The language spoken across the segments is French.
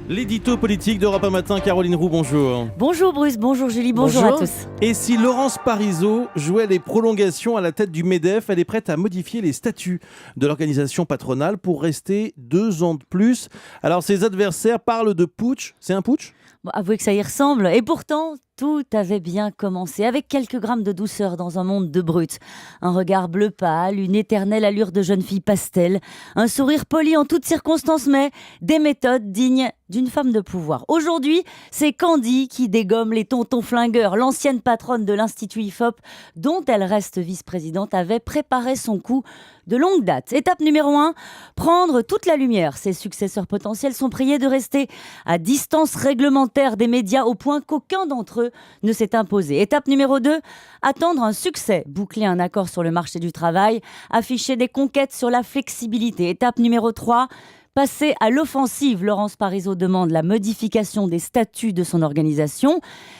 L'édito politique d'Europe 1 Matin, Caroline Roux, bonjour. Bonjour Bruce, bonjour Julie, bonjour à tous. Et si Laurence Parisot jouait les prolongations à la tête du MEDEF, elle est prête à modifier les statuts de l'organisation patronale pour rester 2 ans de plus. Alors ses adversaires parlent de putsch. C'est un putsch ? Bon, avouez que ça y ressemble. Et pourtant, tout avait bien commencé, avec quelques grammes de douceur dans un monde de brutes. Un regard bleu pâle, une éternelle allure de jeune fille pastel, un sourire poli en toutes circonstances, mais des méthodes dignes d'une femme de pouvoir. Aujourd'hui, c'est Candy qui dégomme les tontons flingueurs. L'ancienne patronne de l'Institut IFOP, dont elle reste vice-présidente, avait préparé son coup de longue date. Étape numéro 1, prendre toute la lumière. Ses successeurs potentiels sont priés de rester à distance réglementaire des médias au point qu'aucun d'entre eux ne s'est imposé. Étape numéro 2, attendre un succès, boucler un accord sur le marché du travail, afficher des conquêtes sur la flexibilité. Étape numéro 3, passer à l'offensive. Laurence Parisot demande la modification des statuts de son organisation.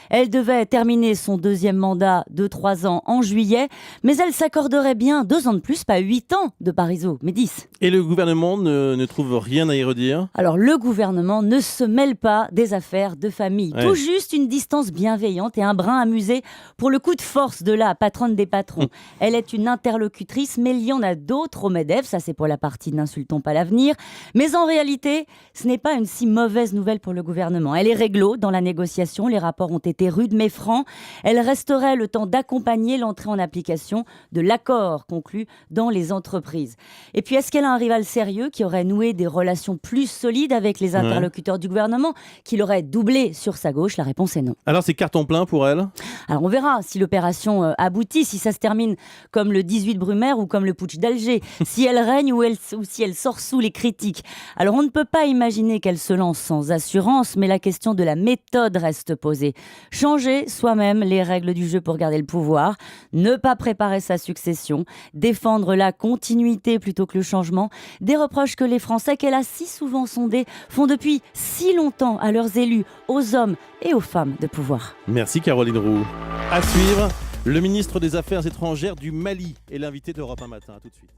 Elle devait terminer son 2e mandat de 3 ans en juillet, mais elle s'accorderait bien 2 ans de plus, pas 8 ans de Parisot, mais 10. Et le gouvernement ne trouve rien à y redire ? Alors le gouvernement ne se mêle pas des affaires de famille. Ouais. Tout juste une distance bienveillante et un brin amusé pour le coup de force de la patronne des patrons. Elle est une interlocutrice, mais il y en a d'autres au MEDEF. Ça, c'est pour la partie n'insultons pas l'avenir. Mais en réalité, ce n'est pas une si mauvaise nouvelle pour le gouvernement. Elle est réglo dans la négociation. Les rapports ont été rudes mais francs. Elle resterait le temps d'accompagner l'entrée en application de l'accord conclu dans les entreprises. Et puis, est-ce qu'elle a un rival sérieux qui aurait noué des relations plus solides avec les interlocuteurs du gouvernement, qui l'aurait doublé sur sa gauche? La réponse est non. Alors c'est carton plein pour elle ? Alors on verra si l'opération aboutit, si ça se termine comme le 18 Brumaire ou comme le putsch d'Alger, si elle règne ou si elle sort sous les critiques. Alors on ne peut pas imaginer qu'elle se lance sans assurance, mais la question de la méthode reste posée. Changer soi-même les règles du jeu pour garder le pouvoir, ne pas préparer sa succession, défendre la continuité plutôt que le changement, des reproches que les Français qu'elle a si souvent sondés font depuis si longtemps à leurs élus, aux hommes et aux femmes de pouvoir. Merci Caroline Roux. À suivre, le ministre des Affaires étrangères du Mali est l'invité d'Europe 1 Matin. À tout de suite.